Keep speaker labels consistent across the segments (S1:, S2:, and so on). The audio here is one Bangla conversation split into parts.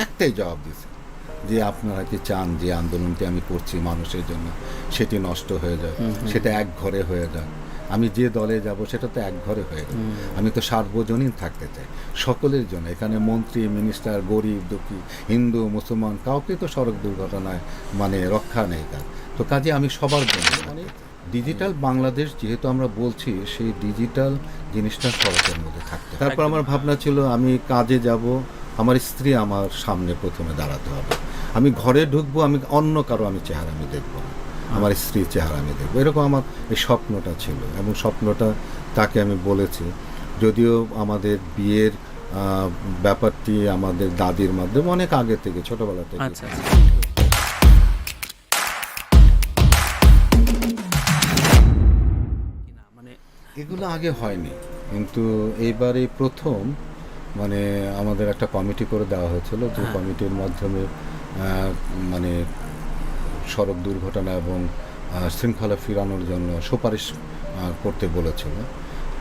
S1: একটাই জবাব দিয়েছে যে আপনারা কি চান যে আন্দোলনটি আমি করছি মানুষের জন্য সেটি নষ্ট হয়ে যাক, সেটা এক ঘরে হয়ে যাক। আমি যে দলে যাব সেটা তো এক ঘরে হয়ে যাক। আমি তো সার্বজনীন থাকতে চাই সকলের জন্য। এখানে মন্ত্রী, মিনিস্টার, গরিব, দুঃখী, হিন্দু, মুসলমান কাউকে তো সড়ক দুর্ঘটনায় রক্ষা নেই তার। তো কাজে আমি সবার জন্য ডিজিটাল বাংলাদেশ যেহেতু আমরা বলছি, সেই ডিজিটাল জিনিসটা সড়কের মধ্যে থাকতে। তারপর আমার ভাবনা ছিল আমি কাজে যাব, আমার স্ত্রী আমার সামনে প্রথমে দাঁড়াতে হবে। আমি ঘরে ঢুকবো, আমি অন্য কারো চেহারা আমি দেখবো না, আমার স্ত্রীর চেহারা আমি দেখবো। এরকম আমার এই স্বপ্নটা ছিল এবং স্বপ্নটা তাকে আমি বলেছি। যদিও আমাদের বিয়ের ব্যাপারটি আমাদের দাদির মাধ্যমে অনেক আগে থেকে, ছোটবেলা থেকে। এগুলো আগে হয়নি, কিন্তু এইবারে প্রথম আমাদের একটা কমিটি করে দেওয়া হয়েছিল, যে কমিটির মাধ্যমে সড়ক দুর্ঘটনা এবং শৃঙ্খলা ফিরানোর জন্য সুপারিশ করতে বলেছিল।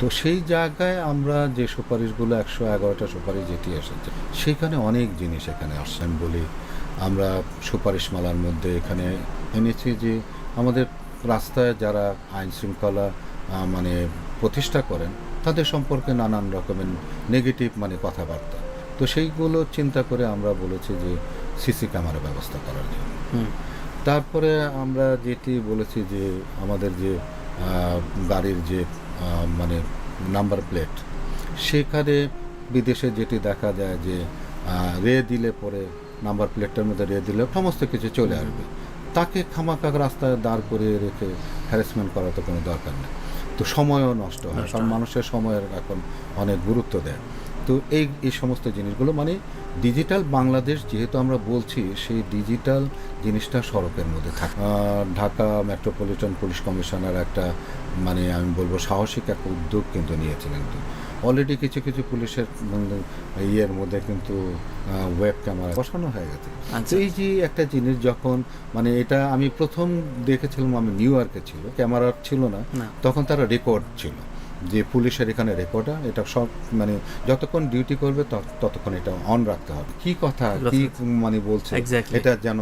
S1: তো সেই জায়গায় আমরা যে সুপারিশগুলো 111টা সুপারিশ যেটি এসেছে, সেখানে অনেক জিনিস এখানে আসছে। আমি বলি, আমরা সুপারিশমালার মধ্যে এখানে এনেছি যে আমাদের রাস্তায় যারা আইন শৃঙ্খলা প্রতিষ্ঠা করেন তাদের সম্পর্কে নানান রকমের নেগেটিভ কথাবার্তা। তো সেইগুলো চিন্তা করে আমরা বলেছি যে সিসি ক্যামেরা ব্যবস্থা করার জন্য। তারপরে আমরা যেটি বলেছি যে আমাদের যে গাড়ির যে নাম্বার প্লেট, সেখানে বিদেশে যেটি দেখা যায় যে রে দিলে পরে নাম্বার প্লেটটার মধ্যে রে দিলে সমস্ত কিছু চলে আসবে, তাকে খামাখা রাস্তায় দাঁড় করিয়ে রেখে হ্যারাসমেন্ট করা তো কোনো দরকার নেই। তো সময়ও নষ্ট হয়, কারণ মানুষের সময়ের এখন অনেক গুরুত্ব দেয়। তো এই সমস্ত জিনিসগুলো ডিজিটাল বাংলাদেশ যেহেতু আমরা বলছি, সেই ডিজিটাল জিনিসটা সড়কের মধ্যে থাকে। ঢাকা মেট্রোপলিটন পুলিশ কমিশনার একটা আমি বলবো সাহসিক একটা উদ্যোগ কিন্তু নিয়েছেন। কিন্তু অলরেডি কিছু কিছু পুলিশের ইয়ের মধ্যে কিন্তু ওয়েব ক্যামেরা বসানো হয়ে গেছে। তো এই যে একটা জিনিস যখন এটা আমি প্রথম দেখেছিলাম, আমি নিউ ইয়র্কে ছিল, ক্যামেরা ছিল না তখন, তারা রেকর্ড ছিল যে পুলিশের এখানে রেকর্ডার, এটা সব যতক্ষণ ডিউটি করবে ততক্ষণ এটা অন রাখতে হবে, কি কথা কি বলছে এটা যেন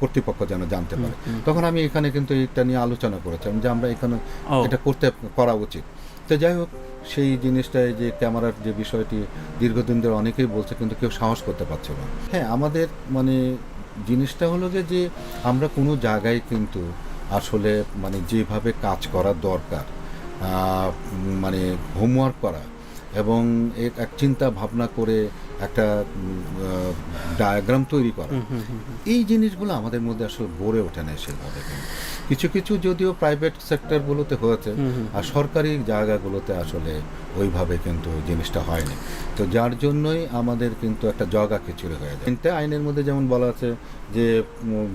S1: কর্তৃপক্ষ যেন জানতে পারে। তখন আমি এখানে কিন্তু এটা নিয়ে আলোচনা করেছিলাম যে আমরা এখানে এটা করা উচিত। তো যাই হোক, সেই জিনিসটাই যে ক্যামেরার যে বিষয়টি দীর্ঘদিন ধরে অনেকেই বলছে, কিন্তু কেউ সাহস করতে পারছে না। হ্যাঁ, আমাদের জিনিসটা হলো যে আমরা কোনো জায়গায় কিন্তু আসলে যেভাবে কাজ করা দরকার, হোমওয়ার্ক করা এবং এক চিন্তা ভাবনা করে একটা ডায়াগ্রাম তৈরি করা, এই জিনিসগুলো আমাদের মধ্যে আসলে গড়ে ওঠে না সেভাবে। কিছু কিছু যদিও প্রাইভেট সেক্টরগুলোতে হয়েছে, আর সরকারি জায়গাগুলোতে আসলে ওইভাবে কিন্তু ওই জিনিসটা হয়নি। তো যার জন্যই আমাদের কিন্তু একটা জগা খিচুড়ি হয়ে যায়। আইনের মধ্যে যেমন বলা আছে যে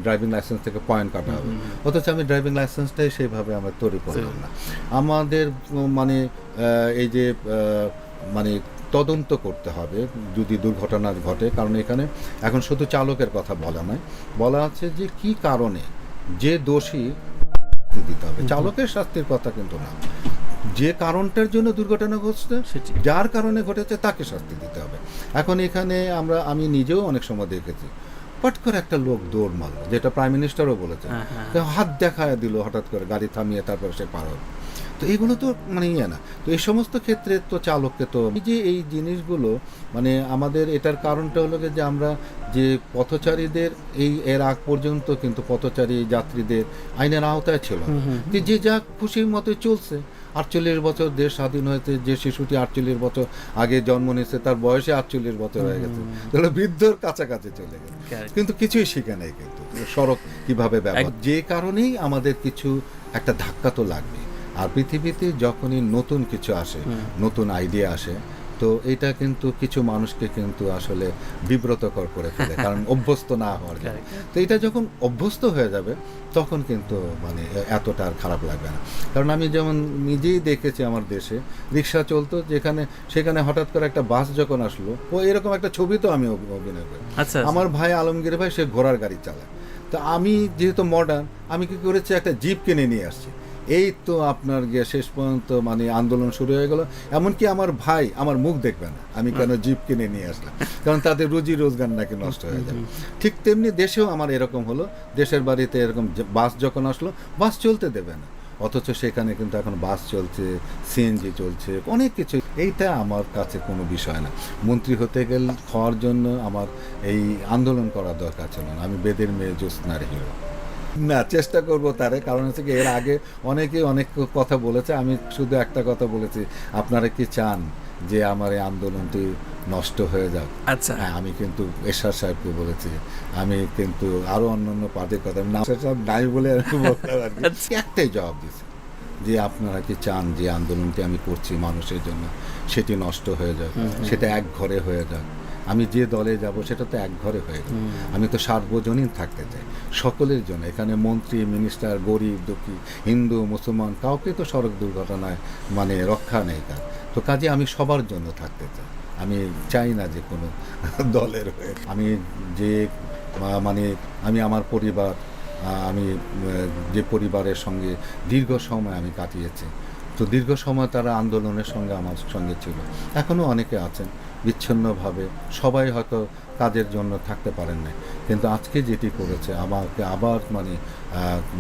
S1: ড্রাইভিং লাইসেন্স থেকে পয়েন্ট কাটা হবে, অথচ আমি ড্রাইভিং লাইসেন্সটাই সেইভাবে আমরা তৈরি করলাম না। আমাদের এই যে তদন্ত করতে হবে যদি দুর্ঘটনা ঘটে, কারণ এখানে এখন শুধু চালকের কথা বলা নয়, বলা আছে যে কি কারণে যে দোষী দিতে হবে, চালকের শাস্তির কথা কিন্তু না। যে কারণটার জন্য দুর্ঘটনা ঘটছে, যার কারণে ঘটেছে তাকে শাস্তি দিতে হবে। এখন এখানে আমি নিজেও অনেক সময় দেখেছি, পট করে একটা লোক দৌড় মারল, যেটা প্রাইম মিনিস্টারও বলেছে, হাত দেখায় দিল হঠাৎ করে, গাড়ি থামিয়ে তারপর সে পার হবে। তো এগুলো তো ইয়ে না। তো এই সমস্ত ক্ষেত্রে তো চালককে তো যে এই জিনিসগুলো আমাদের এটার কারণটা হলো যে আমরা যে পথচারীদের এর আগ পর্যন্ত কিন্তু পথচারী যাত্রীদের আইনের আওতায় ছিল, যে যা খুশির মতো চলছে। 48 বছর দেশ স্বাধীন হয়েছে, যে শিশুটি 48 বছর আগে জন্ম নিয়েছে তার বয়সে 48 বছর হয়ে গেছে, তাহলে বৃদ্ধর কাছাকাছি চলে গেছে, কিন্তু কিছুই শিখে নেই কিন্তু সড়ক কিভাবে ব্যবহার। যে কারণেই আমাদের কিছু একটা ধাক্কা তো লাগবে। আর পৃথিবীতে যখনই নতুন কিছু আসে, নতুন আইডিয়া আসে, তো এটা কিন্তু কিছু মানুষকে কিন্তু আসলে বিব্রতকর করে ফেলে, কারণ অভ্যস্ত না হওয়ার জন্য। তো এটা যখন অভ্যস্ত হয়ে যাবে তখন কিন্তু এতটা আর খারাপ লাগবে না। কারণ আমি যেমন নিজেই দেখেছি, আমার দেশে রিক্সা চলতো, সেখানে হঠাৎ করে একটা বাস যখন আসলো, এরকম একটা ছবি তো আমি অভিনয় করি। আমার ভাই আলমগীর ভাই, সে ঘোড়ার গাড়ি চালায়। তো আমি যেহেতু মডার্ন, আমি কি করেছি, একটা জিপ কিনে নিয়ে আসছি। এই তো আপনার গিয়ে শেষ পর্যন্ত মানে আন্দোলন শুরু হয়ে গেল। এমনকি আমার ভাই আমার মুখ দেখবে না আমি কেন জিপ কিনে নিয়ে আসলাম, কারণ তাদের রুজি রোজগার নাকি নষ্ট হয়ে যাবে। ঠিক তেমনি দেশেও আমার এরকম হলো, দেশের বাড়িতে এরকম বাস যখন আসলো বাস চলতে দেবে না, অথচ সেখানে কিন্তু এখন বাস চলছে, সিএনজি চলছে, অনেক কিছু। এইটা আমার কাছে কোনো বিষয় না। মন্ত্রী হতে গেলে হওয়ার জন্য আমার এই আন্দোলন করার দরকার ছিল না। আমি বেদের মেয়ে জ্যোৎস্নার হিরো না, চেষ্টা করব তারে, কারণ হচ্ছে কি এর আগে অনেকে অনেক কথা বলেছে, আমি শুধু একটা কথা বলেছি, আপনারা কি চান যে আমার এই আন্দোলনটি নষ্ট হয়ে যাক?
S2: আচ্ছা,
S1: হ্যাঁ, আমি কিন্তু এরশাদ সাহেবকে বলেছি, আমি কিন্তু আরো অন্যান্য পার্টির কথা না সব নাই বলে আর কি বলতে পারি, একটাই জবাব দিয়েছি যে আপনারা কি চান যে আন্দোলনটি আমি করছি মানুষের জন্য সেটি নষ্ট হয়ে যাক, সেটা এক ঘরে হয়ে যাক। আমি যে দলে যাব সেটা তো এক ঘরে হয়ে গেল। আমি তো সার্বজনীন থাকতে চাই সকলের জন্য। এখানে মন্ত্রী, মিনিস্টার, গরিব, দুঃখী, হিন্দু, মুসলমান, কাউকে তো সড়ক দুর্ঘটনায় মানে রক্ষা নেই কার। তো কাজে আমি সবার জন্য থাকতে চাই। আমি চাই না যে কোনো দলের হয়ে। আমি যে মানে আমি আমার পরিবার, আমি যে পরিবারের সঙ্গে দীর্ঘ সময় আমি কাটিয়েছি, তো দীর্ঘ সময় তারা আন্দোলনের সঙ্গে আমার সঙ্গে ছিল, এখনও অনেকে আছেন বিচ্ছিন্নভাবে, সবাই হয়তো কাজের জন্য থাকতে পারেন না, কিন্তু আজকে যেটি করেছে আমাকে আবার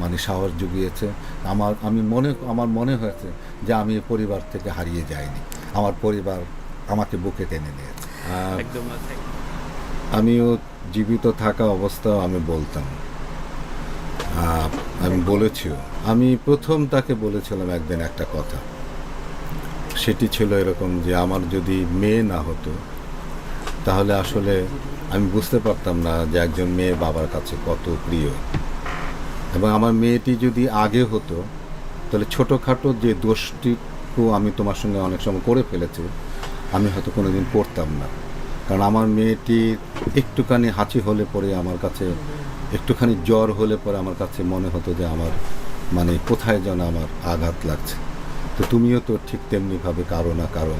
S1: মানে সাহস জুগিয়েছে। আমার মনে হয়েছে যে আমি পরিবার থেকে হারিয়ে যাইনি, আমার পরিবার আমাকে বুকে টেনে নিয়েছে। আমিও জীবিত থাকা অবস্থাও আমি বলতাম, আমি বলেছিও। আমি প্রথম তাকে বলেছিলাম একদিন একটা কথা, সেটি ছিল এরকম যে আমার যদি মেয়ে না হতো তাহলে আসলে আমি বুঝতে পারতাম না যে একজন মেয়ে বাবার কাছে কত প্রিয়। এবং আমার মেয়েটি যদি আগে হতো তাহলে ছোটোখাটো যে দোষটিও আমি তোমার সঙ্গে অনেক সময় করে ফেলেছি আমি হয়তো কোনোদিন করতাম না। কারণ আমার মেয়েটির একটুখানি হাঁচি হলে পরে আমার কাছে, একটুখানি জ্বর হলে পরে আমার কাছে মনে হতো যে আমার মানে কোথায় যেন আমার আঘাত লাগছে। তো তুমিও তো ঠিক তেমনিভাবে কারো না কারো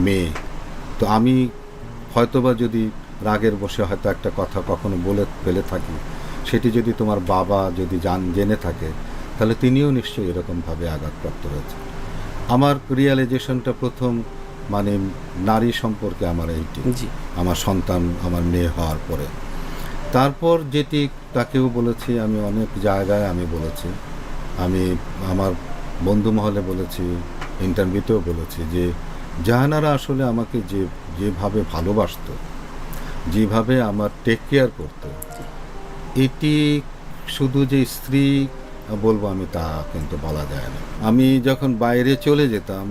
S1: মেয়ে। তো আমি হয়তোবা যদি রাগের বসে হয়তো একটা কথা কখনো বলে ফেলে থাকি, সেটি যদি তোমার বাবা যদি জেনে থাকে তাহলে তিনিও নিশ্চয়ই এরকমভাবে আঘাতপ্রাপ্ত হয়েছে। আমার রিয়েলাইজেশনটা প্রথম মানে নারী সম্পর্কে আমার এইটি, আমার সন্তান, আমার মেয়ে হওয়ার পরে। তারপর যেটি তাকেও বলেছি, আমি অনেক জায়গায় আমি বলেছি, আমি আমার বন্ধু মহলে বলেছি, ইন্টারভিউতেও বলেছি যে জাহানারা আসলে আমাকে যেভাবে ভালোবাসত, যেভাবে আমার টেক কেয়ার করতো, এটি শুধু যে স্ত্রী বলবো আমি তা কিন্তু বলা যায় না। আমি যখন বাইরে চলে যেতাম,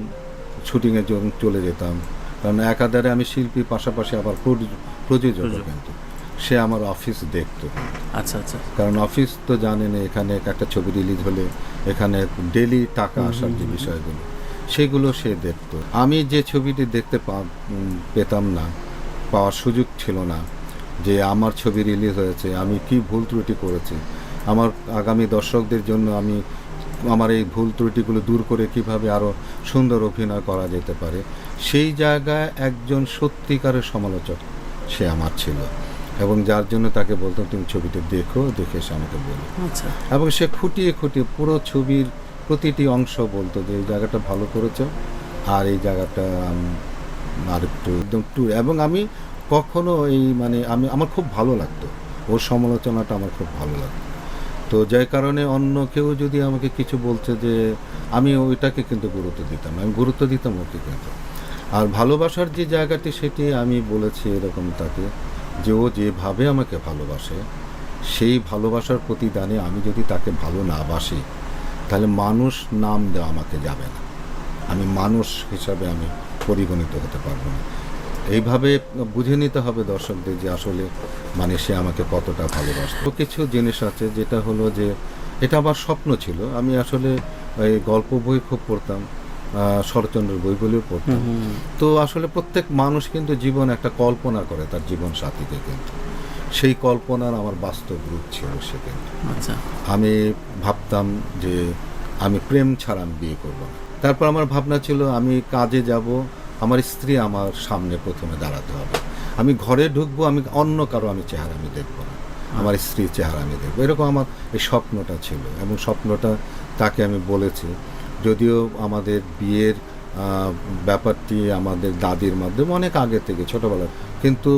S1: শুটিংয়ে যখন চলে যেতাম, কারণ একাধারে আমি শিল্পীর পাশাপাশি আবার প্রযোজক, কিন্তু সে আমার অফিস দেখতো।
S2: আচ্ছা আচ্ছা।
S1: কারণ অফিস তো জানেন এখানে একটা ছবি রিলিজ হলে এখানে ডেলি টাকা আসার যে বিষয়গুলো সেগুলো সে দেখতো। আমি যে ছবিটি দেখতে পেতাম না, পাওয়ার সুযোগ ছিল না, যে আমার ছবি রিলিজ হয়েছে, আমি কি ভুল ত্রুটি করেছি, আমার আগামী দর্শকদের জন্য আমি আমার এই ভুল ত্রুটিগুলো দূর করে কিভাবে আরও সুন্দর অভিনয় করা যেতে পারে, সেই জায়গায় একজন সত্যিকারের সমালোচক সে আমার ছিল। এবং যার জন্য তাকে বলতাম তুমি ছবিটা দেখো, দেখে এসে আমাকে বলো। এবং সে খুঁটিয়ে খুঁটিয়ে পুরো ছবির প্রতিটি অংশ বলতো যে এই জায়গাটা ভালো করেছো, আর এই জায়গাটা আর একটু একদম টু। এবং আমি কখনো এই মানে আমার খুব ভালো লাগতো ওর সমালোচনাটা, আমার খুব ভালো লাগতো। তো যার কারণে অন্য কেউ যদি আমাকে কিছু বলছে যে আমি ওইটাকে কিন্তু গুরুত্ব দিতাম, আমি গুরুত্ব দিতাম ওকে কিন্তু। আর ভালোবাসার যে জায়গাটি সেটি আমি বলেছি এরকম তাকে, যে ও যেভাবে আমাকে ভালোবাসে সেই ভালোবাসার প্রতিদানে আমি যদি তাকে ভালো না বাসি তাহলে মানুষ নাম দেওয়া আমাকে যাবে না, আমি মানুষ হিসাবে আমি পরিগণিত হতে পারবো না। এইভাবে বুঝে নিতে হবে দর্শকদের যে আসলে মানে সে আমাকে কতটা ভালোবাসত। কিছু জিনিস আছে যেটা হলো যে এটা আমার স্বপ্ন ছিল, আমি আসলে এই গল্প বই খুব পড়তাম, শরৎচন্দ্রের বইগুলিও পড়তাম। তো আসলে প্রত্যেক মানুষ কিন্তু জীবন একটা কল্পনা করে তার জীবন সাথীকে, কিন্তু সেই কল্পনার আমার বাস্তব রূপ ছিল সে। কিন্তু আমি ভাবতাম যে আমি প্রেম ছাড়া আমি বিয়ে করবো না। তারপর আমার ভাবনা ছিল আমি কাজে যাব, আমার স্ত্রী আমার সামনে প্রথমে দাঁড়াতে হবে, আমি ঘরে ঢুকবো, আমি অন্য কারো আমি চেহারা আমি দেখবো না, আমার স্ত্রীর চেহারা আমি দেখবো, এরকম আমার এই স্বপ্নটা ছিল। এবং স্বপ্নটা তাকে আমি বলেছি, যদিও আমাদের বিয়ের ব্যাপারটি আমাদের দাদির মাধ্যমে অনেক আগে থেকে ছোটোবেলা, কিন্তু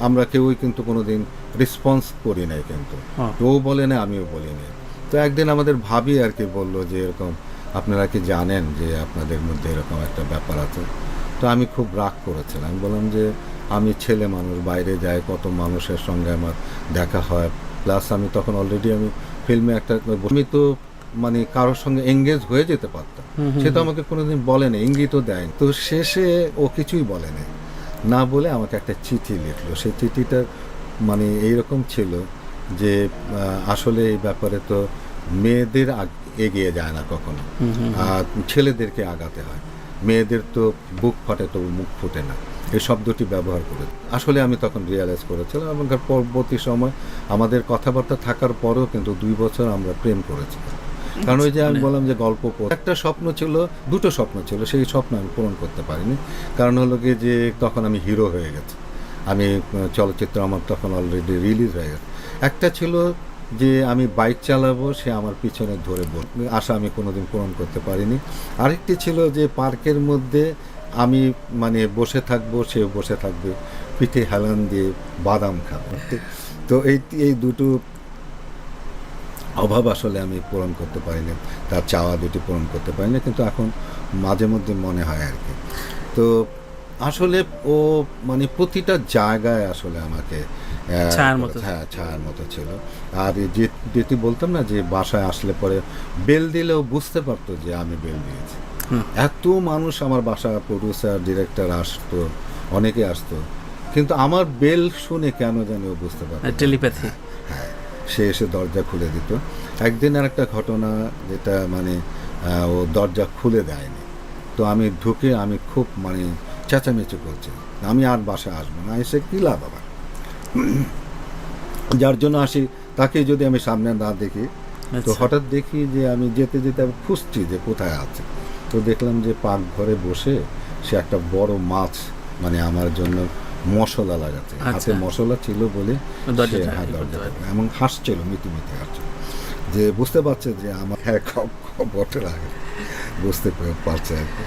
S1: আমরা কেউই কিন্তু কোনো দিন রেসপন্স করি নাই, কিন্তু ও বলে না আমিও বলি না। তো একদিন আমাদের ভাবি আর কি বললো যে এরকম আপনারা কি জানেন যে আপনাদের মধ্যে এরকম একটা ব্যাপার আছে। তো আমি খুব রাগ করেছিলাম, আমি বললাম যে আমি ছেলে মানুষ, বাইরে যাই, কত মানুষের সঙ্গে আমার দেখা হয়, প্লাস আমি তখন অলরেডি আমি ফিল্মে একটা, আমি তো মানে কারোর সঙ্গে এঙ্গেজ হয়ে যেতে পারতাম, সে তো আমাকে কোনোদিন বলেনি, ইঙ্গিতও দেয়নি। তো শেষে ও কিছুই বলেনি, না বলে আমাকে একটা চিঠি লিখলো। সেই চিঠিটা মানে এইরকম ছিল যে আসলে এই ব্যাপারে তো মেয়েদের এগিয়ে যায় না কখনো, আর ছেলেদেরকে আগাতে হয়, মেয়েদের তো বুক ফাটে তো মুখ ফুটে না, এই শব্দটি ব্যবহার করে। আসলে আমি তখন রিয়ালাইজ করেছিলাম, এবং পরবর্তী সময় আমাদের কথাবার্তা থাকার পরেও কিন্তু 2 বছর আমরা প্রেম করেছি। কারণ ওই যে আমি বললাম যে গল্প একটা স্বপ্ন ছিল, দুটো স্বপ্ন ছিল, সেই স্বপ্ন আমি পূরণ করতে পারিনি। কারণ হলো কি যে তখন আমি হিরো হয়ে গেছি, আমি চলচ্চিত্র আমার তখন অলরেডি রিলিজ হয়ে গেছে। একটা ছিল যে আমি বাইক চালাবো, সে আমার পিছনে ধরে বলবে, আশা আমি কোনোদিন পূরণ করতে পারিনি। আরেকটি ছিল যে পার্কের মধ্যে আমি মানে বসে থাকবো, সে বসে থাকবে, পিঠে হেলান দিয়ে বাদাম খাবো। তো এই দুটো অভাব আসলে আমি পূরণ করতে পারিনি, তার চাওয়া দুটি পূরণ করতে পারিনি, কিন্তু এখন মাঝে মধ্যে মনে হয় আর কি। তো আসলে ও মানে প্রতিটা জায়গায় আসলে আমাকে ছায়ার মতো ছিল। আর যেটি বলতাম না যে বাসায় আসলে পরে বেল দিলেও বুঝতে পারতো যে আমি বেল দিয়েছি। এত মানুষ আমার বাসা, প্রডিউসার, ডিরেক্টর আসতো, অনেকে আসতো, কিন্তু আমার বেল শুনে কেন জানি ও বুঝতে পারতো,
S2: টেলিপ্যাথি।
S1: হ্যাঁ, সে এসে দরজা খুলে দিত। একদিন আর একটা ঘটনা, যেটা মানে ও দরজা খুলে দেয়নি, তো আমি ঢুকে আমি খুব মানে চেঁচামেচি করছি, আমি আর বাসায় আসবো না, এসে কী লাভ আবার, যার জন্য আসি তাকে যদি আমি সামনে না দেখি। তো হঠাৎ দেখি যে আমি যেতে যেতে খুঁজছি যে কোথায় আছে, তো দেখলাম যে পাকঘরে বসে সে একটা বড় মাছ মানে আমার জন্য মশলা লাগাচ্ছে, হাতে মশলা ছিল বলে এবং হাসছিল, মিটিমিটি হাসছিল, যে বুঝতে পারছে যে আমার বটে লাগে, বুঝতে পারছে আর কি।